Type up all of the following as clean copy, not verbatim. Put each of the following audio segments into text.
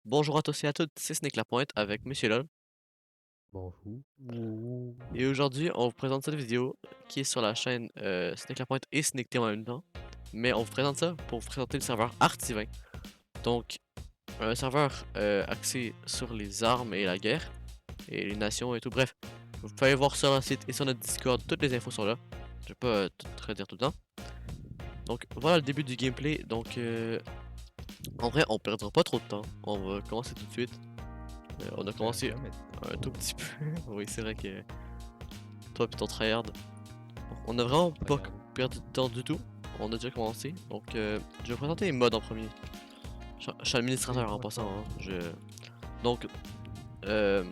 Bonjour à tous et à toutes, c'est Snake Lapointe avec Monsieur LOL. Bonjour. Et aujourd'hui, on vous présente cette vidéo qui est sur la chaîne Snake Lapointe et Snake Team en même temps. Mais on vous présente ça pour vous présenter le serveur Artivin. Donc, un serveur axé sur les armes et la guerre et les nations et tout. Bref, vous pouvez aller voir sur le site et sur notre Discord, toutes les infos sont là. Je vais pas tout redire tout le temps. Donc, voilà le début du gameplay. Donc, en vrai, on perdra pas trop de temps. On va commencer tout de suite. On a commencé Jamais. un tout petit peu. Oui, c'est vrai que toi pis ton tryhard, on a vraiment pas Regarde. perdu de temps du tout. On a déjà commencé. Donc, je vais présenter les modes en premier. Je suis administrateur en Dis-moi passant, ça. hein. Donc, euh,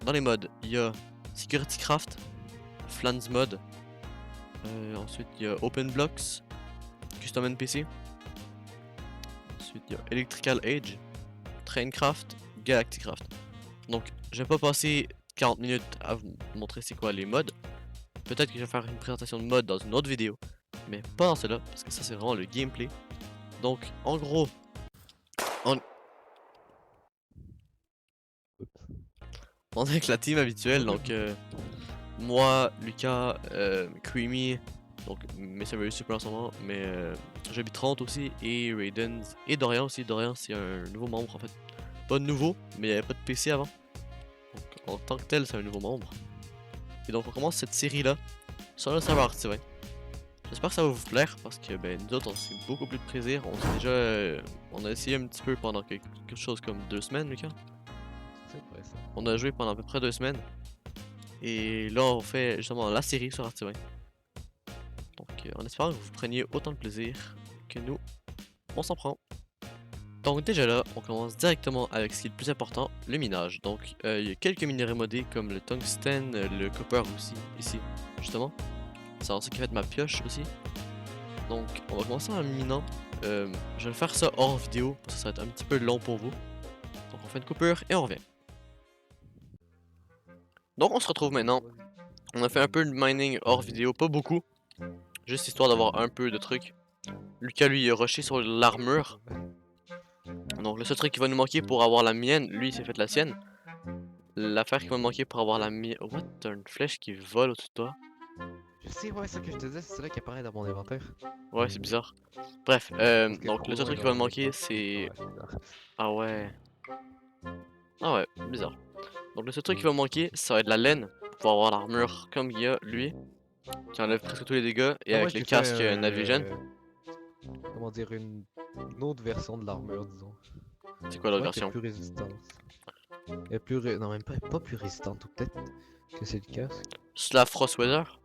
dans les modes, il y a Security Craft, Flans Mode. Ensuite, il y a Open Blocks, Custom NPC. Ensuite, il y a Electrical Age, Traincraft, Galacticraft. Donc, je vais pas passer 40 minutes à vous montrer c'est quoi les modes. Peut-être que je vais faire une présentation de mode dans une autre vidéo, mais pas dans celle-là, parce que ça c'est vraiment le gameplay. Donc, en gros, on, on est avec la team habituelle, donc moi, Lucas, Creamy, donc mes serveurs super en ce moment, mais j'habite 30 aussi, et Raiden, et Dorian aussi. Dorian c'est un nouveau membre en fait. Pas nouveau, mais il n'y avait pas de PC avant. Donc en tant que tel, c'est un nouveau membre. Et donc on commence cette série-là sur le serveur Artivin. J'espère que ça va vous plaire parce que ben nous autres on s'est beaucoup plus de plaisir. On s'est déjà on a essayé un petit peu pendant quelque chose comme 2 semaines, Lucas. C'est vrai ça. On a joué pendant à peu près 2 semaines. Et là on fait justement la série sur Artivin. Donc en espérant que vous preniez autant de plaisir que nous, on s'en prend. Donc déjà là, on commence directement avec ce qui est le plus important, le minage. Donc il y a quelques minerais modés comme le tungstène, le copper aussi, ici, justement. C'est en ça qui fait ma pioche aussi. Donc on va commencer en minant. Je vais faire ça hors vidéo, parce que ça va être un petit peu long pour vous. Donc on fait une coupure et on revient. Donc on se retrouve maintenant. On a fait un peu de mining hors vidéo, pas beaucoup. Juste histoire d'avoir un peu de trucs. Lucas lui il a rushé sur l'armure. Donc le seul truc qui va nous manquer pour avoir la mienne, lui il s'est fait la sienne. L'affaire qui va nous manquer pour avoir la mienne... What? T'as une flèche qui vole au-dessus de toi? Je sais, ouais, ça que je te disais, c'est là qui apparaît dans mon inventaire. Ouais, c'est bizarre. Bref, Parce que donc le seul ouais, truc qui va dans nous le manquer box, c'est... ouais, c'est bizarre. Ah ouais. Ah ouais, bizarre. Donc le seul truc qui va me manquer, ça va être la laine pour avoir l'armure comme il y a lui, qui enlève presque tous les dégâts, et Ah, moi avec le j'ai fait, casque Night Vision. comment dire, une autre version de l'armure, disons. C'est quoi Je l'autre crois qu'il y a version? plus résistance. Il y a non, même pas plus résistante, ou peut-être que c'est le casque. C'est la Frost Weather?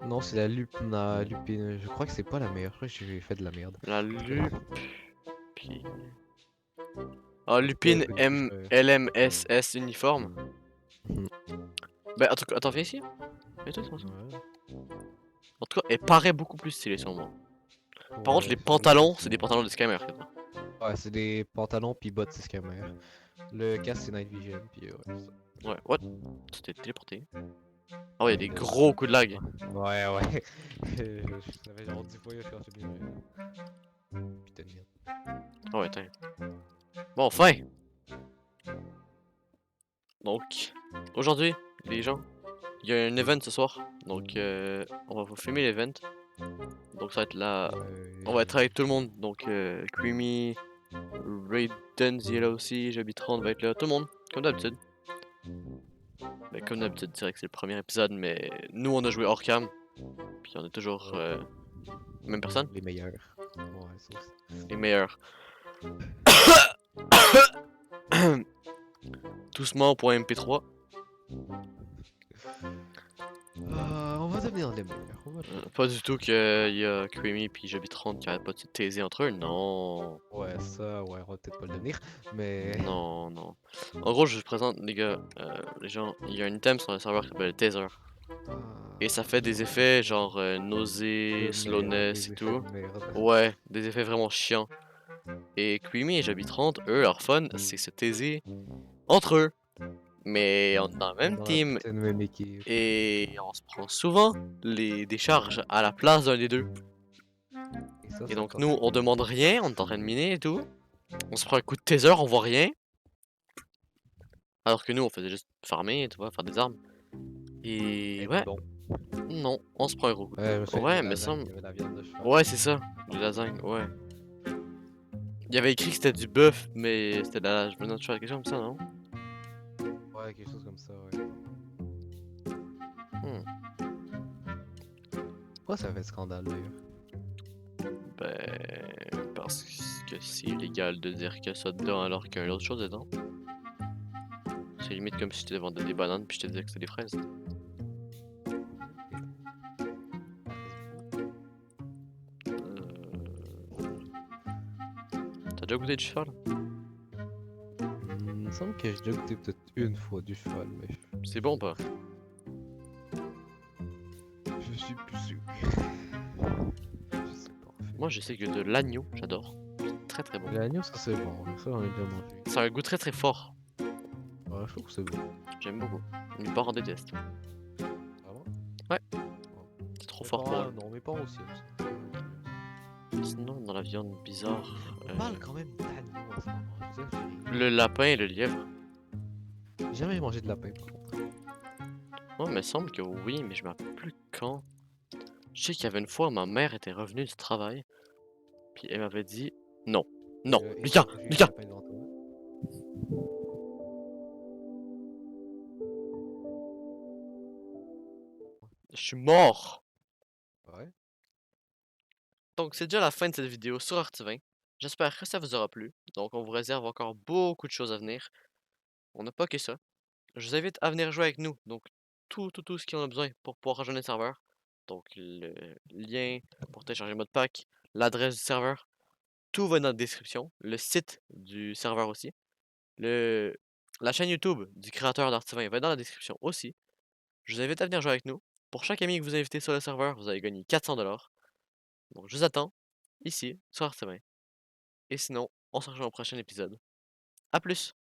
Non, c'est la lupine. Je crois que c'est pas la meilleure. Je crois que j'ai fait de la merde. La En tout cas, Lupine... Ah, en tout cas, Lupine écoute, M LMSS uniforme. Mhm. Bah, en tout cas, attends, viens ici. Viens-toi, c'est ça. Ouais, En tout cas, elle paraît beaucoup plus stylée sur moi. Par contre, les ouais, j'avoue que pantalons, c'est des pantalons de scammer. ouais, c'est des pantalons pis bottes, c'est scammer. Le casque, c'est Night Vision, pis ouais, c'est ça. Ouais, what? Tu t'es téléporté. Ah ouais, il y a des gros coups de lag. Ouais, ouais. Ça fait genre 10 fois que je cherche bien. Putain de merde. Ah ouais, attends. Bon, enfin! Donc, aujourd'hui, les gens, il y a un event ce soir. Donc, on va vous filmer l'event. Donc, ça va être là. On va être avec tout le monde. Donc, Creamy, Raiden, est là aussi, J'habite 30 va être là. Tout le monde, comme d'habitude. Mais comme d'habitude, c'est vrai que c'est le premier épisode, mais nous on a joué hors cam. Puis on est toujours Ouais, même personne, les meilleurs. Ouais, ça aussi. les meilleurs. Doucement pour MP3. On va devenir les meilleurs. On va le faire. Pas du tout qu'il y a Creamy puis J'habite 30 qui arrêtent pas de se taiser entre eux. Non. Ouais, ça, ouais, on va peut-être pas le devenir. Mais. Non, non. En gros, je vous présente, les gars, les gens, il y a un item sur le serveur qui s'appelle Taser. Et ça fait des effets genre nausée, De merde, slowness et des effets tout. de merde. Ouais, des effets vraiment chiants. Et Creamy et J'habite 30, eux, leur fun, c'est se taiser entre eux. Mais on est dans la même Dans la team putain de même équipe. et on se prend souvent des charges à la place d'un des deux. Et ça, Et c'est donc pas nous, cool. on demande rien, on est en train de miner et tout. On se prend un coup de taser, on voit rien. Alors que nous, on faisait juste farmer, tu vois, faire des armes. Et Être ouais, bon. non, on se prend un gros coup. Ouais, je me souviens du Ouais, mais lasagne, semble. il y avait la viande de cheval. Ouais, c'est ça, du lasagne, ouais. Il y avait écrit que c'était du bœuf, mais c'était de la je me demande quelque chose comme ça, non? Ouais, quelque chose comme ça, ouais. Hmm. Pourquoi ça fait scandale d'ailleurs? Parce que c'est illégal de dire que ça dedans alors qu'il y a une autre chose dedans. C'est limite comme si je te vendais des bananes puis je te disais que c'était des fraises. T'as déjà goûté du cheval? Il me semble que j'ai déjà goûté peut-être une fois du cheval, mais C'est bon pas? je suis plus sûr. Je sais pas en fait. Moi je sais que de l'agneau, j'adore. C'est très très bon. L'agneau, ça c'est bon, ça j'en ai déjà mangé. Ça a un goût très très fort. Ouais, je trouve que c'est bon. J'aime beaucoup. Mes parents détestent. Vraiment? Ouais, Bon. c'est trop Mes fort pour parents, eux. non, mes parents aussi aiment ça. Sinon, dans la viande bizarre, On parle quand même d'agneau en ce moment. Je veux dire, le lapin et le lièvre. j'ai jamais mangé de lapin par contre. Moi, il me semble que oui, mais je me rappelle plus quand. Je sais qu'il y avait une fois, ma mère était revenue du travail, puis elle m'avait dit non, non, Et t'as Lucas, mangé un Lucas, lapin devant toi? je suis mort. Ouais. Donc, c'est déjà la fin de cette vidéo sur Artivin. J'espère que ça vous aura plu. Donc, on vous réserve encore beaucoup de choses à venir. On n'a pas que ça. Je vous invite à venir jouer avec nous. Donc, tout ce qu'on a besoin pour pouvoir rejoindre le serveur. Donc, le lien pour télécharger le mode pack, l'adresse du serveur, tout va dans la description. Le site du serveur aussi. Le... La chaîne YouTube du créateur d'Artivin va dans la description aussi. Je vous invite à venir jouer avec nous. Pour chaque ami que vous invitez sur le serveur, vous allez gagner 400$. Donc, je vous attends ici, sur Artivin. Et sinon, on se rejoint au prochain épisode. A plus!